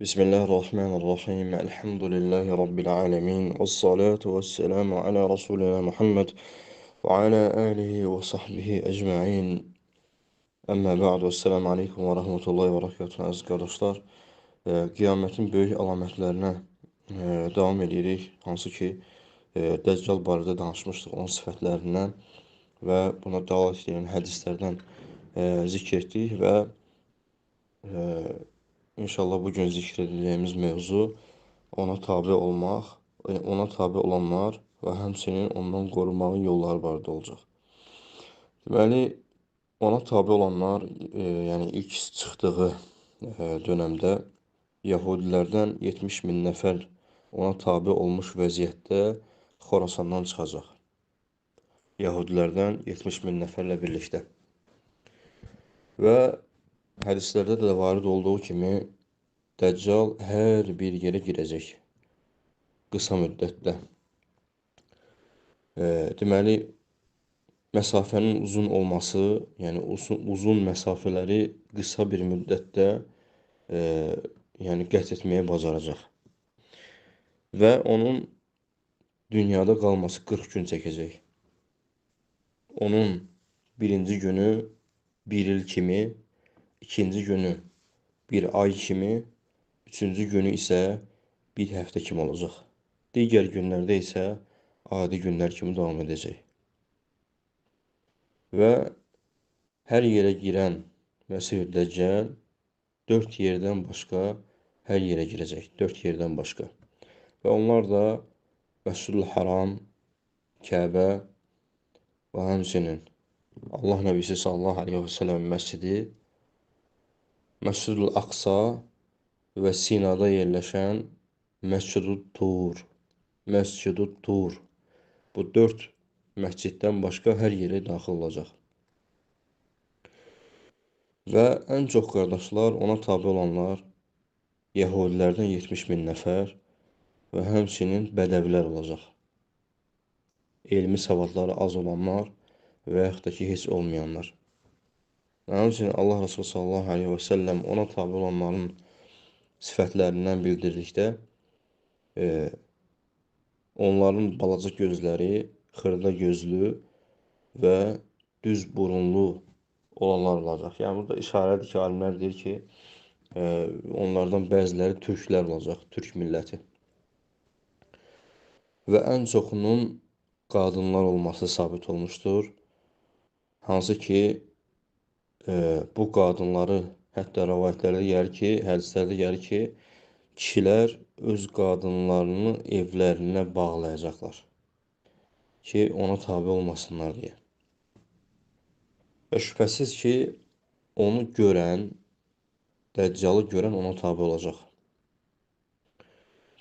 Bismillahirrahmanirrahim. Elhamdülillahi Rabbil alemin. Vessalatu vesselamu ala Resulina Muhammed ve ala alihi ve sahbihi ecma'in. Əmmə ba'd. Vesselamu aleykum və rəhmətullahi və barakatuhu. Əziz qardaşlar, qiyamətin böyük əlamətlərinə davam edirik. Hansı ki, Dəccal barədə danışmışdıq, onun sifətlərindən və buna dəlalət edən hədislərdən zikr etdik və İnşallah bugün zikr edəcəyimiz mövzu ona tabe olmaq, ona tabe olanlar və həmçinin ondan qorunmağın yolları barədə olacaq. Deməli, ona tabe olanlar, yəni ilk çıxdığı dönəmdə Yahudilərdən 70 min nəfər ona tabe olmuş vəziyyətdə Xorasandan çıxacaq. Yahudilərdən 70 min nəfərlə birlikdə. Və hədislərdə də varid olduğu kimi Dəccal hər bir yerə girəcək qısa müddətdə. Deməli, məsafənin uzun olması, yəni uzun məsafələri qısa bir müddətdə yəni qət etməyə bacaracaq. Və onun dünyada qalması 40 gün çəkəcək. Onun birinci günü bir il kimi, ikinci günü bir ay kimi, üçüncü günü isə bir həftə kimi olacaq. Digər günlərdə isə adi günlər kimi davam edəcək. Və hər yerə girən Məsih Dəccal 4 yerdən başqa hər yerə girəcək. 4 yerdən başqa. Və onlar da Məscid-ül Haram, Kəbə və həmçinin Allah Nəbisi sallallahu aleyhi və səlləm məscidi, Məscid-ül Aqsa və Sinada yerləşən Məscid-ül Tur. Məscid-ül Tur. Bu 4 məsciddən başqa hər yerə daxil olacaq. Və ən çox qardaşlar, ona tabi olanlar Yahudilərdən 70 min nəfər və həmçinin bədəvilər olacaq. Elmi savadları az olanlar və yaxud da ki, heç olmayanlar. Və həmçinin Allah Resulü sallallahu aleyhi və səlləm ona tabi olanların sifətlərindən bildirdikdə onların balaca gözləri, xırda gözlü və düz burunlu olanlar olacaq. Yəni, burada işarədir ki, alimlər deyir ki, onlardan bəziləri türklər olacaq, türk milləti. Və ən çoxunun qadınlar olması sabit olmuşdur. Hansı ki, bu qadınları, hətta rəvayətlərdə gəlir ki, hədislərdə gəlir ki, kişilər öz qadınlarını evlərinə bağlayacaqlar ki, ona tabi olmasınlar deyə. Və şübhəsiz ki, onu görən, Dəccalı görən ona tabi olacaq.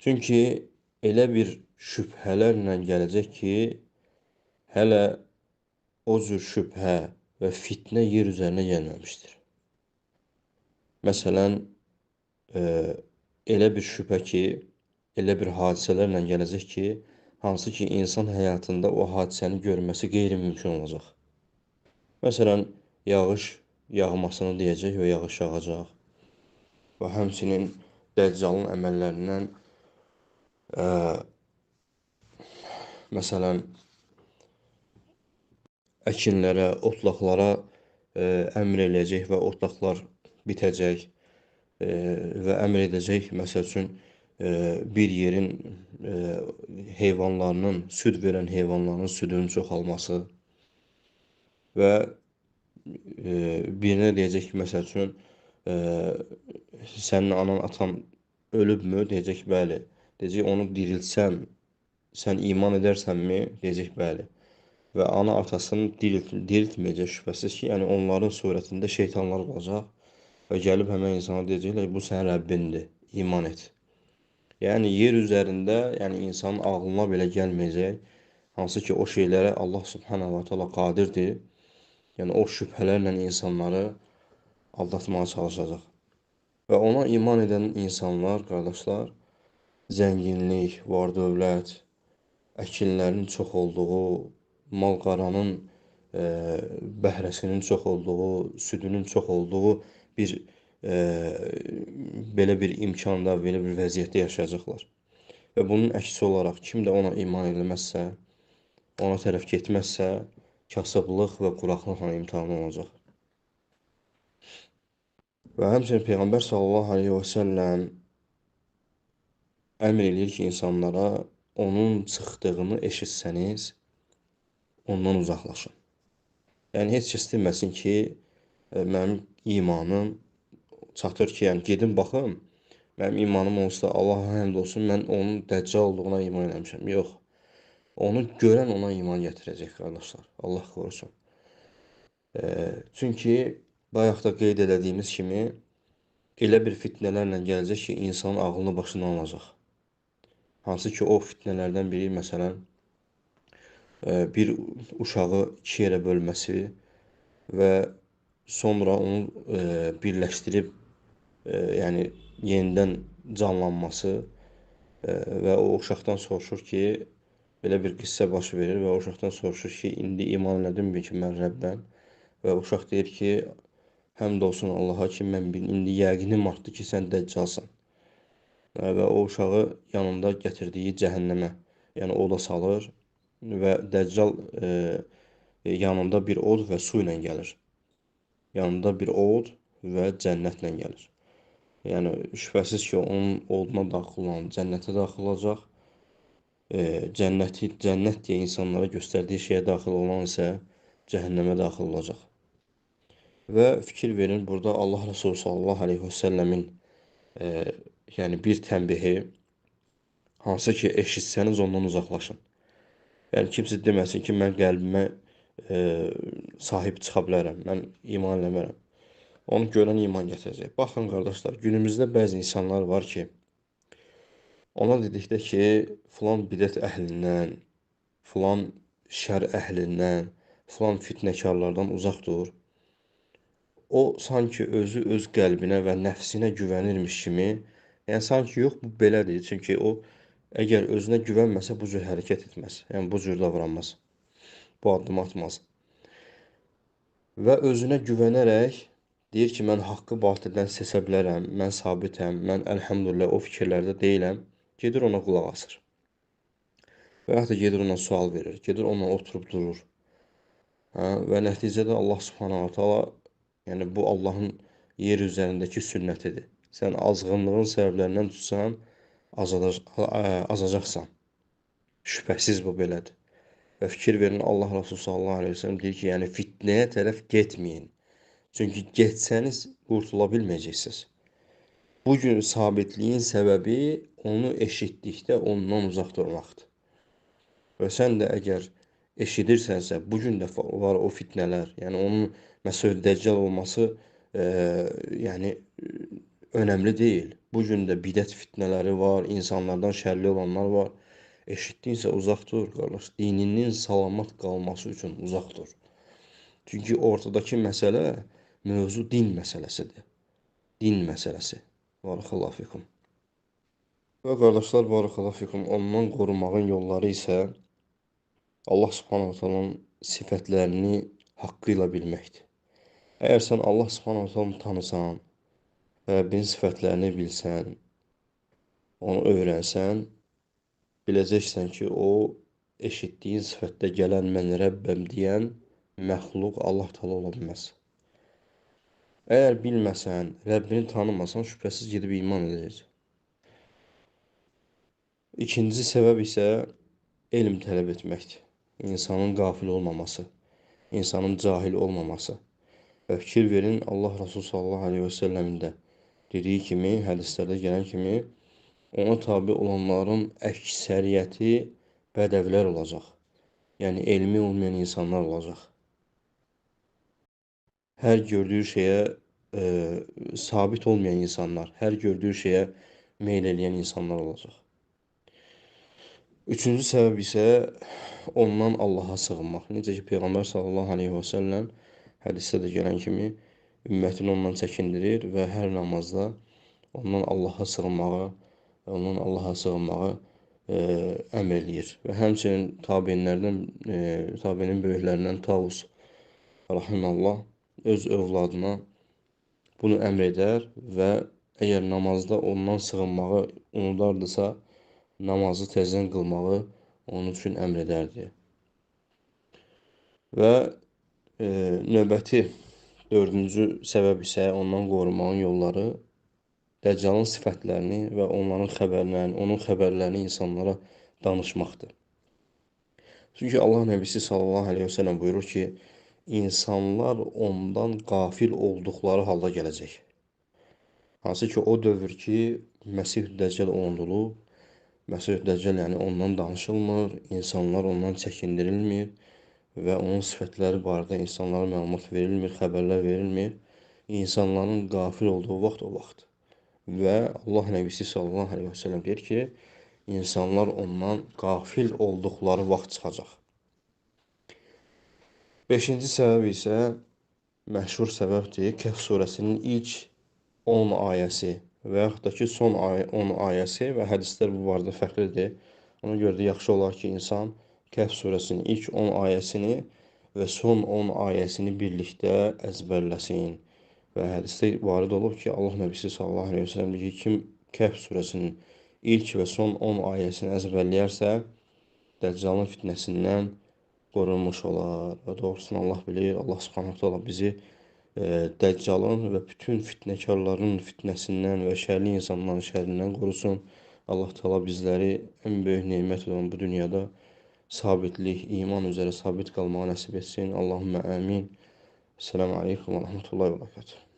Çünki elə bir şübhələrlə gələcək ki, hələ o cür şübhə və fitnə yer üzərinə gəlməmişdir. Məsələn, elə bir şübhə ki, elə bir hadisələrlə gələcək ki, hansı ki, insan həyatında o hadisəni görməsi qeyri-mümkün olacaq. Məsələn, yağış yağmasını deyəcək və yağış yağacaq. Və həmçinin Dəccalın əməllərindən məsələn, əkinlərə, otlaqlara əmr eləyəcək və otlaqlar bitəcək və əmr edəcək, məsəl üçün, bir yerin heyvanlarının, süd verən heyvanlarının südünün çoxalması və birinə deyəcək ki, məsəl üçün, sənin anan, atan ölübmü? Deyəcək, bəli. Deyəcək, onu diriltsəm, sən iman edərsənmi? Deyəcək, bəli. Və ana atasını diriltməyəcək şübhəsiz ki, yəni onların surətində şeytanlar olacaq və gəlib həmən insana deyəcəklər, bu sənin Rəbbindir, iman et. Yəni, yer üzərində, yəni insanın ağlına belə gəlməyəcək, hansı ki, o şeylərə Allah subhanahu wa ta'ala qadirdir, yəni o şübhələrlə insanları aldatmağa çalışacaq. Və ona iman edən insanlar, qardaşlar, zənginlik, var-dövlət, əkinlərin çox olduğu, mal-qaranın bəhrəsinin çox olduğu, südünün çox olduğu bir e, belə bir imkanda, belə bir vəziyyətdə yaşayacaqlar. Və bunun əksi olaraq kim də ona iman eləməzsə, ona tərəf getməzsə, kasıblıq və quraqlıqla imtahan olacaq. Və həmçinin Peyğəmbər sallallahu aleyhi və səlləm əmr eləyir ki, insanlara onun çıxdığını eşitsəniz, ondan uzaqlaşın. Yəni, heç kəs deməsin ki, mənim imanım çatır ki, yəni gedim baxım, mənim imanım olsa, Allaha həmd olsun, mən onun dəccal olduğuna iman eləmişəm. Yox, onu görən ona iman gətirəcək, qardaşlar. Allah qorusun. Çünki bayaq da qeyd elədiyimiz kimi, elə bir fitnələrlə gələcək ki, insanın ağlını başından alacaq. Hansı ki, o fitnələrdən biri, məsələn, bir uşağı iki yerə bölməsi və sonra onu birləşdirib, yəni yenidən canlanması və o uşaqdan soruşur ki, belə bir qissə baş verir və o uşaqdan soruşur ki, indi iman elədimmi ki, mən Rəbbəm? Və uşaq deyir ki, həmd olsun Allaha ki, mən indi yəqinim artdı ki, sən dəccalsan. Və o uşağı yanında gətirdiyi cəhənnəmə, yəni oda salır və dəccal yanında bir od və su ilə gəlir. Yanında bir od və cənnətlə gəlir. Yəni, şübhəsiz ki, onun oduna daxil olan cənnətə daxil olacaq. Cənnət deyə insanlara göstərdiyi şeyə daxil olan isə cəhənnəmə daxil olacaq. Və fikir verin, burada Allah Resulü sallallahu aleyhi və səlləmin yəni bir tənbihi, hansı ki, eşitsəniz ondan uzaqlaşın. Yəni, kimsə deməsin ki, mən qəlbimə sahib çıxa bilərəm, mən iman eləmərəm. Onu görən iman gətirəcək. Baxın, qardaşlar, günümüzdə bəzi insanlar var ki, ona dedikdə ki, filan bidət əhlindən, filan şər əhlindən, filan fitnəkarlardan uzaq dur. O, sanki özü öz qəlbinə və nəfsinə güvənirmiş kimi, yəni sanki yox, bu belədir. Çünki o, əgər özünə güvənməsə, bu cür hərəkət etməz. Yəni, bu cür davranmaz. Bu addımı atmaz. Və özünə güvənərək deyir ki, mən haqqı batildən seçə bilərəm, mən sabitəm, mən əlhəmdülillah o fikirlərdə deyiləm. Gedir ona qulaq asır. Və yaxud da gedir ona sual verir, gedir ona oturub durur. Və nəticədə Allah subhanahu wa ta'ala, yəni bu Allahın yer üzərindəki sünnətidir. Sən azğınlığın səbəblərindən tutsan, azacaqsan. Şübhəsiz bu belədir. Və fikir verin, Allah Resulü sallallahu aleyhi ve sellem deyir ki, yəni fitnəyə tərəf getməyin. Çünki getsəniz, qurtula bilməyəcəksiniz. Bugün sabitliyin səbəbi onu eşitdikdə ondan uzaq durmaqdır. Və sən də əgər eşidirsənsə, bugün də var o fitnələr, yəni onun məsəl dəccal olması yəni önəmli deyil. Bugün də bidət fitnələri var, insanlardan şərli olanlar var. Eşitdinsə uzaq dur, qardaş. Dininin salamat qalması üçün uzaq dur. Çünki ortadakı məsələ mövzu din məsələsidir. Din məsələsi. Barakallahu fikum. Və qardaşlar, barakallahu fikum, ondan qorunmağın yolları isə Allah subhanahu ta'alanın sifətlərini haqqı ilə bilməkdir. Əgər sən Allah subhanahu ta'alanı tanısan, Rəbbin sifətlərini bilsən, onu öyrənsən, biləcəksən ki, o eşitdiyin sifətdə gələn mən Rəbbəm deyən məxluq Allah Taala ola bilməz. Əgər bilməsən, Rəbbini tanımasan, şübhəsiz gedib iman edəcəksən. İkinci səbəb isə elm tələb etməkdir. İnsanın qafil olmaması, insanın cahil olmaması. Və fikir verin, Allah Resulü sallallahu aleyhi və səlləmin də dediyi kimi, hədislərdə gələn kimi, ona tabi olanların əksəriyyəti bədəvlər olacaq. Yəni, elmi olmayan insanlar olacaq. Hər gördüyü şeyə sabit olmayan insanlar, hər gördüyü şeyə meyl eləyən insanlar olacaq. Üçüncü səbəb isə ondan Allaha sığınmaq. Necə ki, Peyğəmbər sallallahu aleyhi və səlləm hədisdə də gələn kimi ümmətini ondan çəkindirir və hər namazda ondan Allaha sığınmağı əmr eləyir. Və həmçinin tabeinin böyüklərindən Tavus rahimallah öz övladına bunu əmr edər və əgər namazda ondan sığınmağı unudardısa, namazı tezdən qılmağı onun üçün əmr edərdi. Və növbəti dördüncü səbəb isə ondan qorunmağın yolları Dəccalın sifətlərini və onların xəbərlərini, onun xəbərlərini insanlara danışmaqdır. Çünki Allah Nəbisi sallallahu aleyhi ve sellem buyurur ki, insanlar ondan qafil olduqları halda gələcək. Hansı ki, o dövr ki, Məsih Dəccal onulub, Məsih Dəccal yəni ondan danışılmır, insanlar ondan çəkindirilmir və onun sifətləri barədə insanlara məlumat verilmir, xəbərlər verilmir. İnsanların qafil olduğu vaxt o vaxt. Və Allah Nəbisi sallallahu aleyhi ve sellem deyir ki, insanlar ondan qafil olduqları vaxt çıxacaq. Beşinci səbəb isə məşhur səbəbdir. Kəhf surəsinin ilk 10 ayəsi və yaxud da ki, son 10 ayəsi və hədislər bu barədə fərqlidir. Ona görə də yaxşı olar ki, insan Kəhf surəsinin ilk 10 ayəsini və son 10 ayəsini birlikdə əzbərləsin. Və hədisdə varid olub ki, Allah Nəbisi sallallahu aleyhi ve sellem deyir ki, kim Kəhf surəsinin ilk və son 10 ayəsini əzbərləyərsə, Dəccalın fitnəsindən qorunmuş olar. Və doğrusunu Allah bilir. Allah subhanahu ta'ala bizi Dəccalın və bütün fitnəkarların fitnəsindən və şərli insanların şərrindən qorusun. Allah ta'ala bizləri ən böyük nemət olan bu dünyada sabitlik, iman üzərə sabit qalmağı nəsib etsin. Allahümmə əmin. Selamun Aleyküm və Rəhmətullahi və Bərəkətuhu.